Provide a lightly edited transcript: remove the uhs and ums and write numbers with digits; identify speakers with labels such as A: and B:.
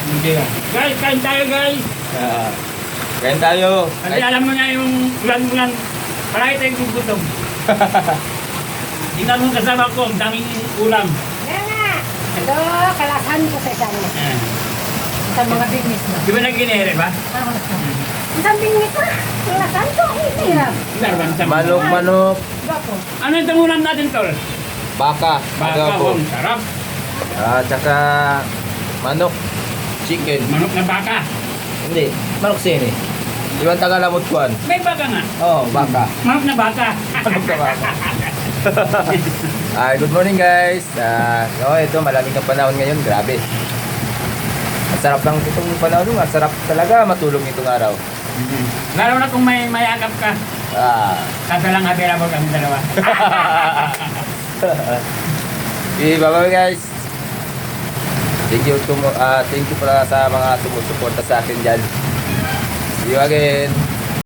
A: Hindi ah. Guys, kain tayo guys.
B: Kain tayo.
A: Kasi alam mo na yung ulan-ulan. Parang tayong gugutom. Tingnan mo kasama ko, ang daming ulam.
C: Kaya nga. Ito, kalasan ko sa isang sa mga bingis na.
A: Di ba nagkinere ba?
C: Isang bingis na. Kalasan ko. Hirap.
B: Manok.
C: Bapo.
A: Ano itong ulam natin, Tol?
B: Baka.
A: Baka, sarap.
B: Tsaka manok. Chicken.
A: Manok na baka.
B: Hindi. Manok sini. Di ba Tagalamot kuan?
A: May baka nga.
B: Oh, baka.
A: Manok na baka.
B: Manok na baka. Good morning guys. Ito malamig ang panahon ngayon. Grabe. Ang sarap lang itong panahon. Ang sarap talaga matulog itong araw.
A: Lalo na kung may mayakap ka. Kada lang available kami dalawa.
B: Bye-bye guys. Thank you pala sa mga sumusuporta sa akin dyan. See you again.